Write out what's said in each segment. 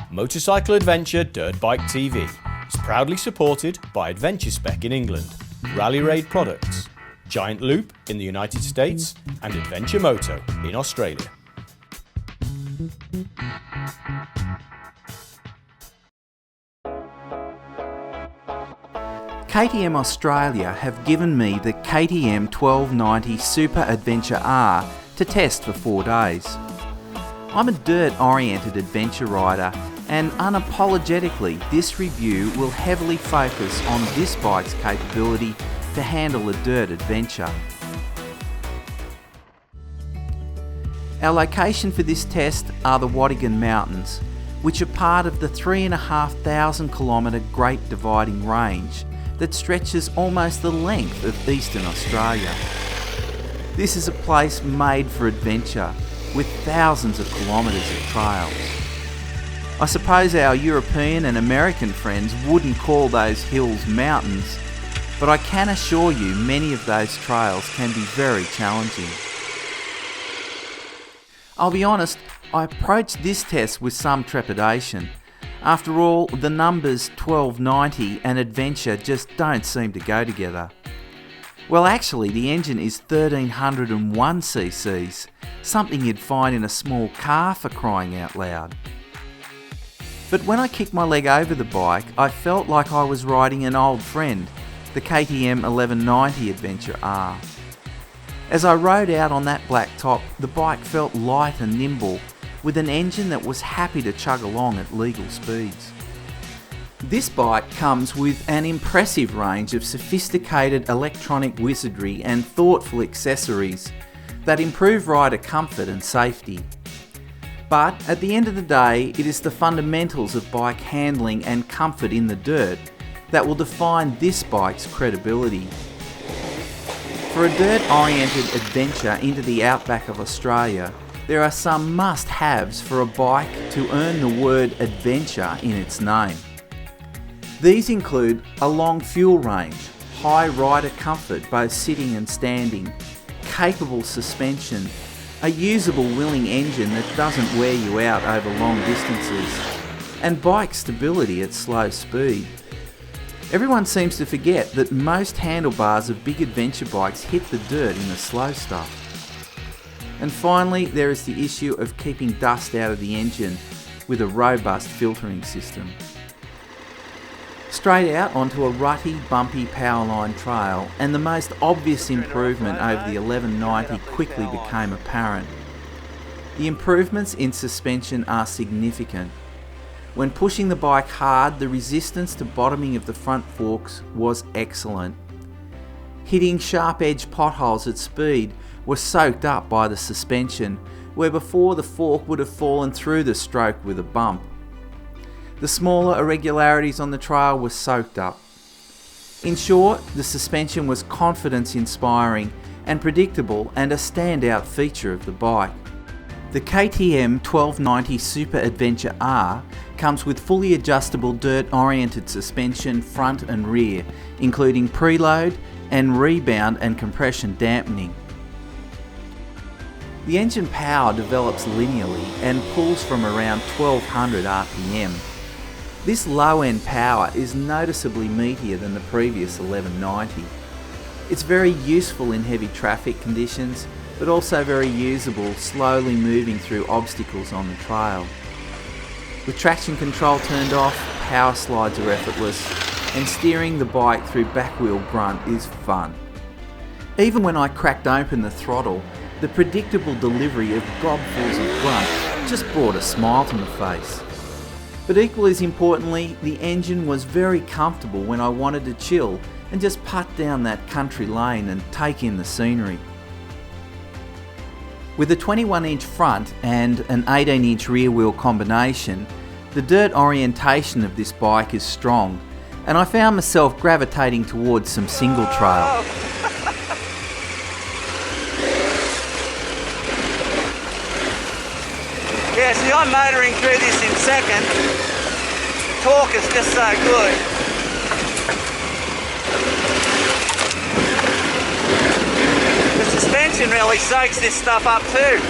Motorcycle Adventure Dirtbike TV is proudly supported by Adventure Spec in England, Rally Raid Products, Giant Loop in the United States and Adventure Moto in Australia. KTM Australia have given me the KTM1290 Super Adventure R to test for 4 days. I'm a dirt-oriented adventure rider, and unapologetically this review will heavily focus on this bike's capability to handle a dirt adventure. Our location for this test are the Waddingon Mountains, which are part of the 3,500 kilometre Great Dividing Range that stretches almost the length of eastern Australia. This is a place made for adventure, with thousands of kilometres of trails. I suppose our European and American friends wouldn't call those hills mountains, but I can assure you many of those trails can be very challenging. I'll be honest, I approached this test with some trepidation. After all, the numbers 1290 and adventure just don't seem to go together. Well, actually, the engine is 1301 cc's, something you'd find in a small car, for crying out loud. But when I kicked my leg over the bike, I felt like I was riding an old friend, the KTM1190 Adventure R. As I rode out on that black top, the bike felt light and nimble, with an engine that was happy to chug along at legal speeds. This bike comes with an impressive range of sophisticated electronic wizardry and thoughtful accessories that improve rider comfort and safety. But at the end of the day, it is the fundamentals of bike handling and comfort in the dirt that will define this bike's credibility. For a dirt-oriented adventure into the outback of Australia, there are some must-haves for a bike to earn the word adventure in its name. These include a long fuel range, high rider comfort both sitting and standing, capable suspension, a usable willing engine that doesn't wear you out over long distances, and bike stability at slow speed. Everyone seems to forget that most handlebars of big adventure bikes hit the dirt in the slow stuff. And finally, there is the issue of keeping dust out of the engine with a robust filtering system. Straight out onto a rutty, bumpy powerline trail, and the most obvious improvement over the 1190 quickly became apparent. The improvements in suspension are significant. When pushing the bike hard, the resistance to bottoming of the front forks was excellent. Hitting sharp-edged potholes at speed was soaked up by the suspension, where before the fork would have fallen through the stroke with a bump. The smaller irregularities on the trail were soaked up. In short, the suspension was confidence-inspiring and predictable, and a standout feature of the bike. The KTM1290 Super Adventure R comes with fully adjustable dirt-oriented suspension front and rear, including preload and rebound and compression dampening. The engine power develops linearly and pulls from around 1200 RPM. This low-end power is noticeably meatier than the previous 1190. It's very useful in heavy traffic conditions, but also very usable slowly moving through obstacles on the trail. With traction control turned off, power slides are effortless, and steering the bike through back-wheel grunt is fun. Even when I cracked open the throttle, the predictable delivery of gobfuls of grunt just brought a smile to my face. But equally as importantly, the engine was very comfortable when I wanted to chill and just putt down that country lane and take in the scenery. With a 21-inch front and an 18-inch rear wheel combination, the dirt orientation of this bike is strong, and I found myself gravitating towards some single trail. Yeah, see, I'm motoring through this in second. Torque is just so good. The suspension really soaks this stuff up too.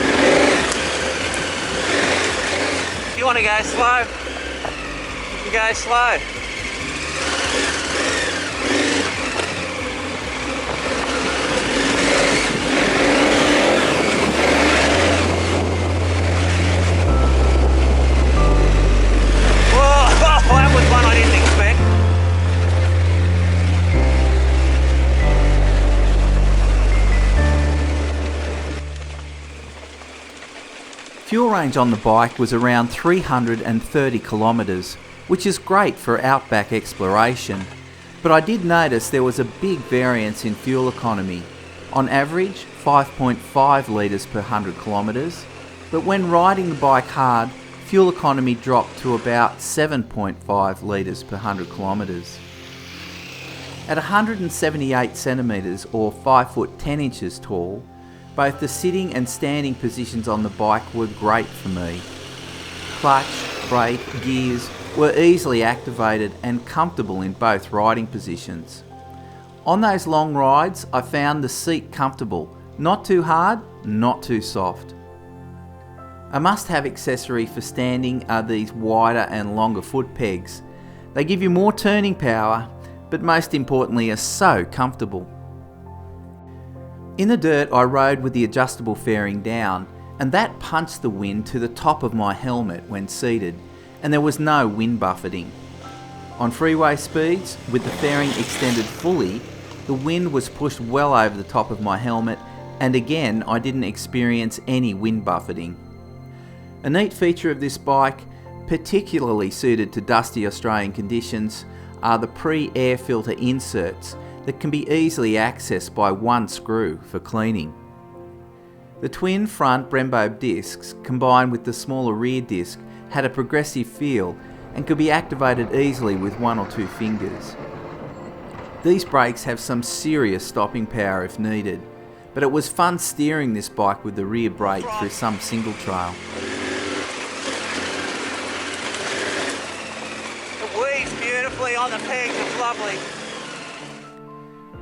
you want to go slow, you can go slow. That was one I didn't expect. Fuel range on the bike was around 330 kilometres, which is great for outback exploration, but I did notice there was a big variance in fuel economy. On average, 5.5 litres per 100 kilometres, but when riding the bike hard, fuel economy dropped to about 7.5 litres per 100 kilometres. At 178 centimetres or 5 foot 10 inches tall, both the sitting and standing positions on the bike were great for me. Clutch, brake, gears were easily activated and comfortable in both riding positions. On those long rides, I found the seat comfortable, not too hard, not too soft. A must-have accessory for standing are these wider and longer foot pegs. They give you more turning power, but most importantly are so comfortable. In the dirt, I rode with the adjustable fairing down, and that punched the wind to the top of my helmet when seated, and there was no wind buffeting. On freeway speeds, with the fairing extended fully, the wind was pushed well over the top of my helmet, and again I didn't experience any wind buffeting. A neat feature of this bike, particularly suited to dusty Australian conditions, are the pre-air filter inserts that can be easily accessed by one screw for cleaning. The twin front Brembo discs combined with the smaller rear disc had a progressive feel and could be activated easily with one or two fingers. These brakes have some serious stopping power if needed, but it was fun steering this bike with the rear brake through some single trail. Beautifully on the pegs, it's lovely.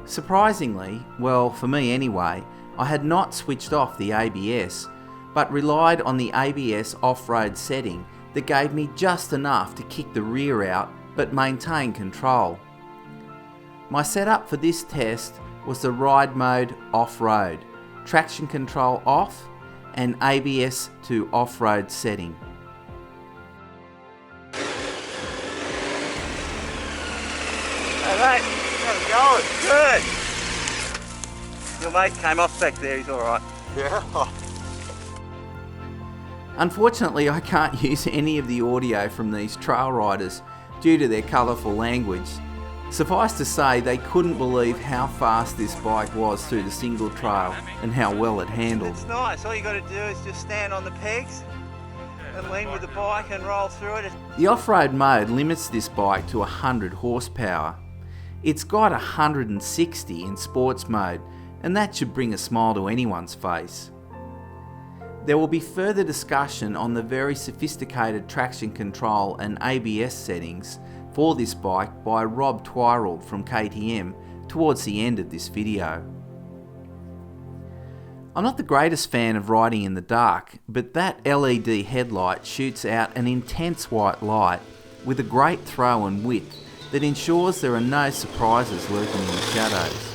Surprisingly, well for me anyway, I had not switched off the ABS, but relied on the ABS off-road setting that gave me just enough to kick the rear out but maintain control. My setup for this test was the ride mode off-road, traction control off and ABS to off-road setting. Alright, how's it going? Good. Your mate came off back there, he's alright. Yeah. Unfortunately, I can't use any of the audio from these trail riders due to their colourful language. Suffice to say, they couldn't believe how fast this bike was through the single trail and how well it handled. It's nice, all you got to do is just stand on the pegs and lean with the bike and roll through it. The off-road mode limits this bike to 100 horsepower. It's got 160 in sports mode, and that should bring a smile to anyone's face. There will be further discussion on the very sophisticated traction control and ABS settings for this bike by Rob Twirald from KTM towards the end of this video. I'm not the greatest fan of riding in the dark, but that LED headlight shoots out an intense white light with a great throw and width that ensures there are no surprises lurking in the shadows.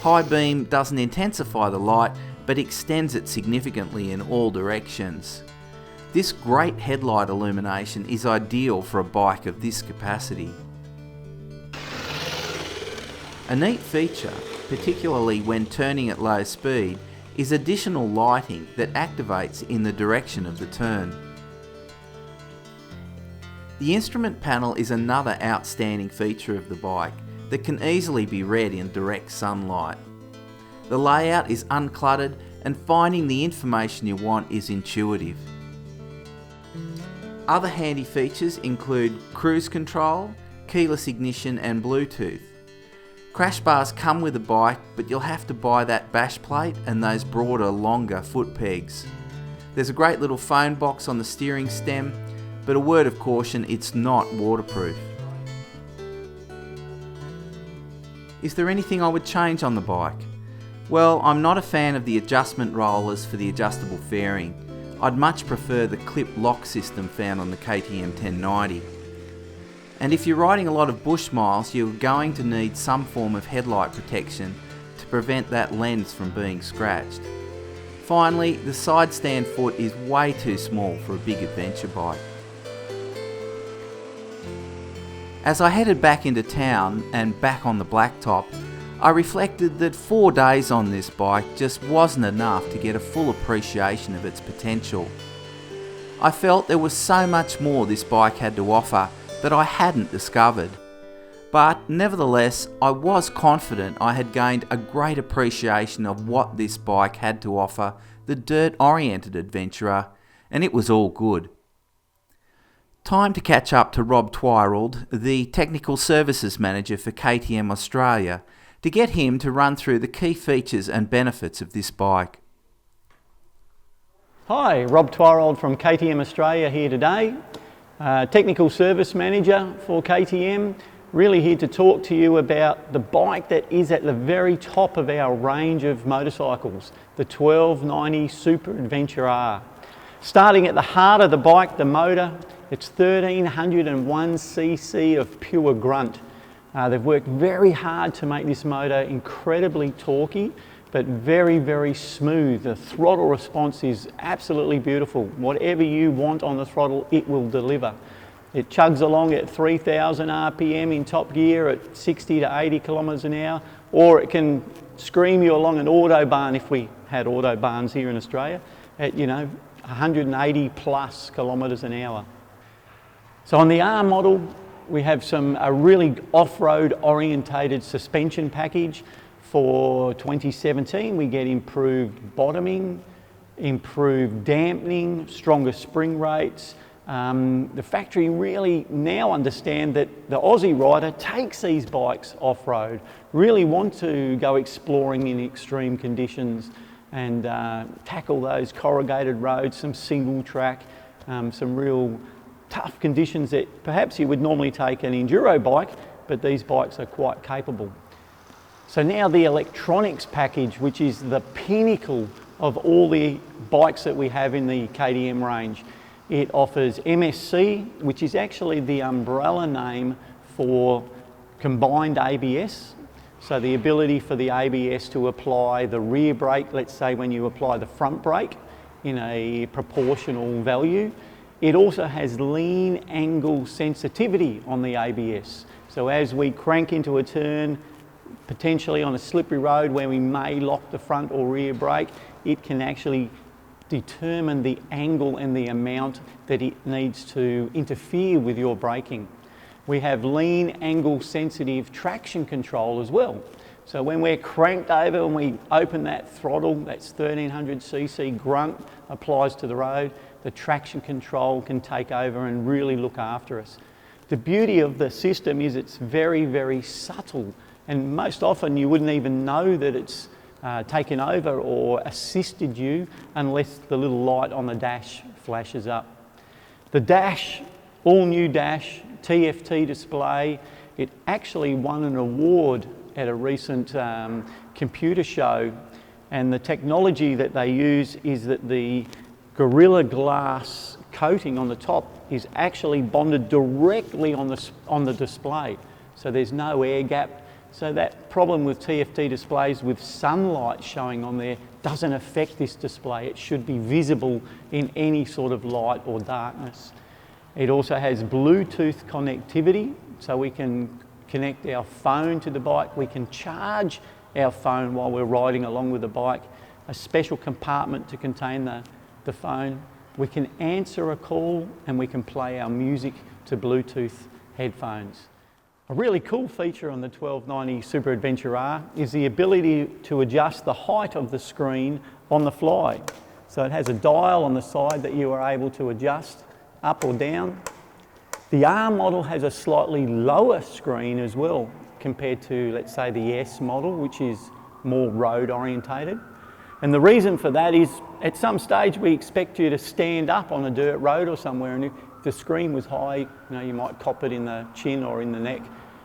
High beam doesn't intensify the light, but extends it significantly in all directions. This great headlight illumination is ideal for a bike of this capacity. A neat feature, particularly when turning at low speed, is additional lighting that activates in the direction of the turn. The instrument panel is another outstanding feature of the bike that can easily be read in direct sunlight. The layout is uncluttered and finding the information you want is intuitive. Other handy features include cruise control, keyless ignition and Bluetooth. Crash bars come with the bike, but you'll have to buy that bash plate and those broader, longer foot pegs. There's a great little phone box on the steering stem, but a word of caution, it's not waterproof. Is there anything I would change on the bike? Well, I'm not a fan of the adjustment rollers for the adjustable fairing. I'd much prefer the clip lock system found on the KTM1290. And if you're riding a lot of bush miles, you're going to need some form of headlight protection to prevent that lens from being scratched. Finally, the side stand foot is way too small for a big adventure bike. As I headed back into town and back on the blacktop, I reflected that 4 days on this bike just wasn't enough to get a full appreciation of its potential. I felt there was so much more this bike had to offer that I hadn't discovered. But nevertheless, I was confident I had gained a great appreciation of what this bike had to offer the dirt-oriented adventurer, and it was all good. Time to catch up to Rob Twyrold, the Technical Services Manager for KTM Australia, to get him to run through the key features and benefits of this bike. Hi, Rob Twyrold from KTM Australia here today. Technical Service Manager for KTM. Really here to talk to you about the bike that is at the very top of our range of motorcycles, the 1290 Super Adventure R. Starting at the heart of the bike, the motor, it's 1301cc of pure grunt. They've worked very hard to make this motor incredibly torquey, but very, very smooth. The throttle response is absolutely beautiful. Whatever you want on the throttle, it will deliver. It chugs along at 3000 RPM in top gear at 60 to 80 kilometres an hour, or it can scream you along an autobahn, if we had autobahns here in Australia, at 180 plus kilometres an hour. So on the R model, we have a really off-road orientated suspension package. For 2017, we get improved bottoming, improved dampening, stronger spring rates. The factory really now understand that the Aussie rider takes these bikes off-road, really want to go exploring in extreme conditions and tackle those corrugated roads, some single track, some real tough conditions that perhaps you would normally take an enduro bike, but these bikes are quite capable. So now the electronics package, which is the pinnacle of all the bikes that we have in the KTM range. It offers MSC, which is actually the umbrella name for combined ABS. So the ability for the ABS to apply the rear brake, let's say when you apply the front brake in a proportional value. It also has lean angle sensitivity on the ABS. So as we crank into a turn, potentially on a slippery road where we may lock the front or rear brake, it can actually determine the angle and the amount that it needs to interfere with your braking. We have lean angle sensitive traction control as well. So when we're cranked over and we open that throttle, that's 1300cc grunt applies to the road, the traction control can take over and really look after us. The beauty of the system is it's very, very subtle, and most often you wouldn't even know that it's taken over or assisted you unless the little light on the dash flashes up. The dash, all new dash, TFT display, it actually won an award at a recent computer show, and the technology that they use is that the Gorilla Glass coating on the top is actually bonded directly on the display, so there's no air gap. So that problem with TFT displays with sunlight showing on there doesn't affect this display. It should be visible in any sort of light or darkness. It also has Bluetooth connectivity, so we can connect our phone to the bike. We can charge our phone while we're riding along with the bike. A special compartment to contain the phone. We can answer a call and we can play our music to Bluetooth headphones. A really cool feature on the 1290 Super Adventure R is the ability to adjust the height of the screen on the fly. So it has a dial on the side that you are able to adjust up or down. The R model has a slightly lower screen as well compared to, let's say, the S model, which is more road orientated. And the reason for that is at some stage we expect you to stand up on a dirt road or somewhere, and if the screen was high, you might cop it in the chin or in the neck.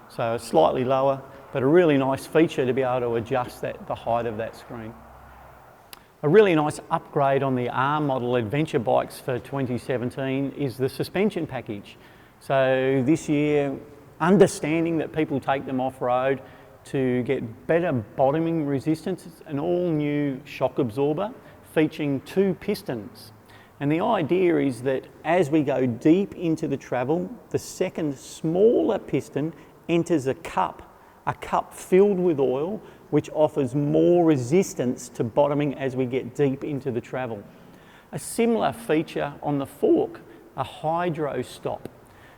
So slightly lower, but a really nice feature to be able to adjust the height of that screen. A really nice upgrade on the R model adventure bikes for 2017 is the suspension package. So this year, understanding that people take them off-road to get better bottoming resistance, it's an all-new shock absorber featuring 2 pistons. And the idea is that as we go deep into the travel, the second smaller piston enters a cup filled with oil, which offers more resistance to bottoming as we get deep into the travel. A similar feature on the fork, a hydro stop.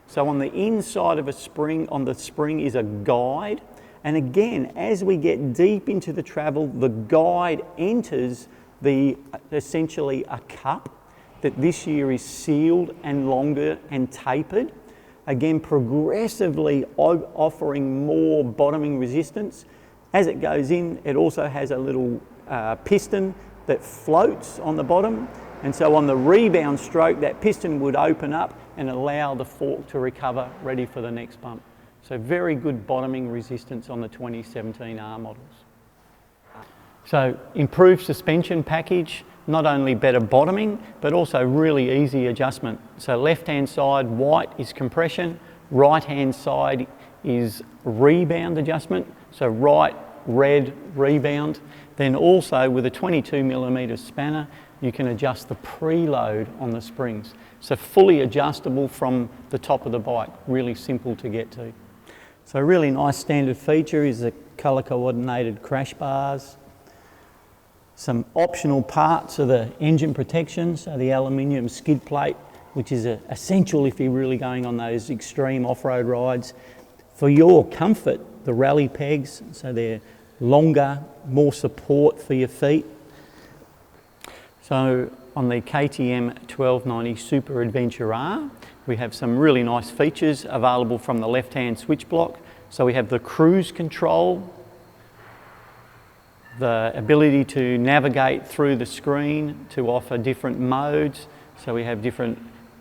So on the inside of a spring, on the spring is a guide. And again, as we get deep into the travel, the guide enters essentially a cup that this year is sealed and longer and tapered. Again, progressively offering more bottoming resistance. As it goes in, it also has a little piston that floats on the bottom. And so on the rebound stroke, that piston would open up and allow the fork to recover, ready for the next bump. So very good bottoming resistance on the 2017 R models. So improved suspension package, not only better bottoming, but also really easy adjustment. So left-hand side, white is compression, right-hand side is rebound adjustment. So right, red, rebound. Then also with a 22mm spanner, you can adjust the preload on the springs. So fully adjustable from the top of the bike, really simple to get to. So a really nice standard feature is the colour coordinated crash bars. Some optional parts are the engine protection, so the aluminium skid plate, which is essential if you're really going on those extreme off-road rides. For your comfort, the rally pegs, so they're longer, more support for your feet. So on the KTM1290 Super Adventure R, we have some really nice features available from the left-hand switch block. So we have the cruise control, the ability to navigate through the screen to offer different modes. So we have different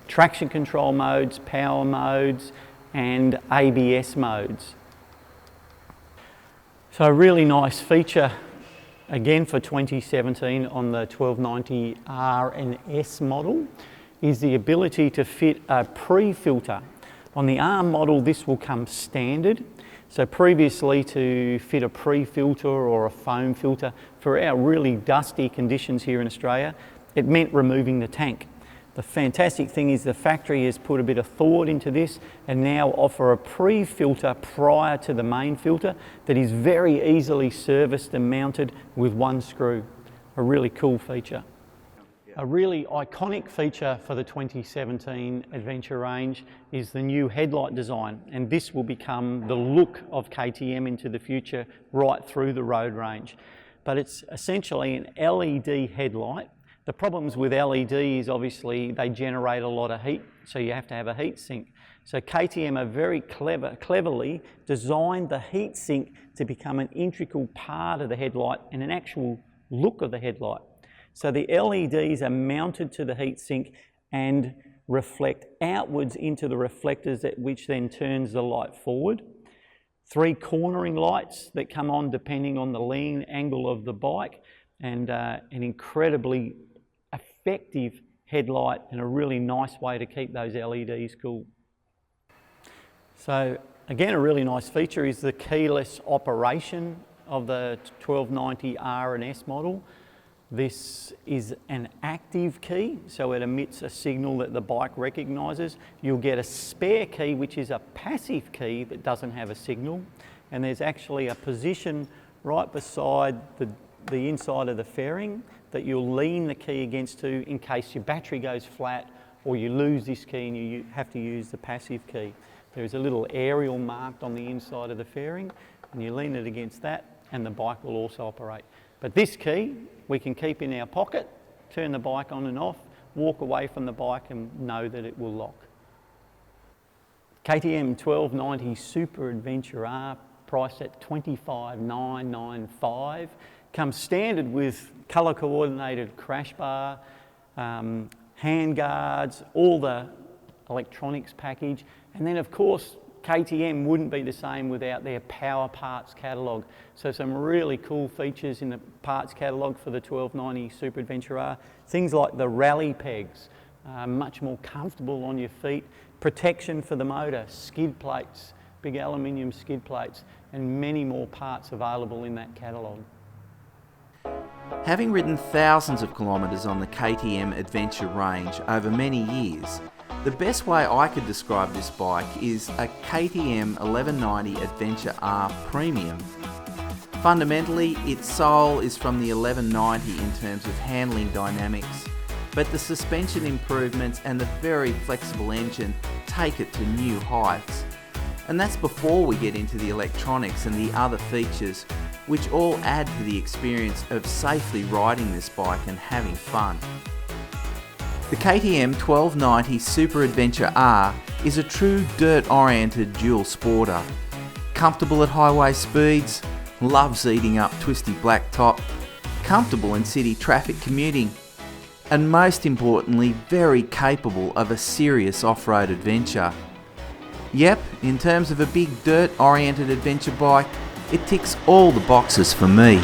traction control modes, power modes, and ABS modes. So a really nice feature again for 2017 on the 1290 R and S model is the ability to fit a pre-filter. On the R model, this will come standard. So previously, to fit a pre-filter or a foam filter for our really dusty conditions here in Australia, it meant removing the tank. The fantastic thing is the factory has put a bit of thought into this and now offer a pre-filter prior to the main filter that is very easily serviced and mounted with one screw. A really cool feature. A really iconic feature for the 2017 Adventure range is the new headlight design, and this will become the look of KTM into the future right through the road range. But it's essentially an LED headlight. The problems with LED is obviously they generate a lot of heat, so you have to have a heat sink. So KTM are very cleverly designed the heat sink to become an integral part of the headlight and an actual look of the headlight. So the LEDs are mounted to the heatsink and reflect outwards into the reflectors, which then turns the light forward. 3 cornering lights that come on depending on the lean angle of the bike, and an incredibly effective headlight and a really nice way to keep those LEDs cool. So again, a really nice feature is the keyless operation of the 1290 R and S model. This is an active key, so it emits a signal that the bike recognises. You'll get a spare key, which is a passive key that doesn't have a signal. And there's actually a position right beside the inside of the fairing that you'll lean the key against to in case your battery goes flat or you lose this key and you have to use the passive key. There's a little aerial marked on the inside of the fairing, and you lean it against that and the bike will also operate. But this key we can keep in our pocket, turn the bike on and off, walk away from the bike and know that it will lock. KTM1290 Super Adventure R, priced at $25,995, comes standard with colour coordinated crash bar, hand guards, all the electronics package, and then of course KTM wouldn't be the same without their power parts catalogue. So some really cool features in the parts catalogue for the 1290 Super Adventure R. Things like the rally pegs, much more comfortable on your feet, protection for the motor, skid plates, big aluminium skid plates, and many more parts available in that catalogue. Having ridden thousands of kilometres on the KTM Adventure range over many years, the best way I could describe this bike is a KTM1290 Adventure R Premium. Fundamentally, its soul is from the 1190 in terms of handling dynamics, but the suspension improvements and the very flexible engine take it to new heights. And that's before we get into the electronics and the other features, which all add to the experience of safely riding this bike and having fun. The KTM1290 Super Adventure R is a true dirt-oriented dual sporter. Comfortable at highway speeds, loves eating up twisty blacktop, comfortable in city traffic commuting, and most importantly, very capable of a serious off-road adventure. Yep, in terms of a big dirt-oriented adventure bike, it ticks all the boxes for me.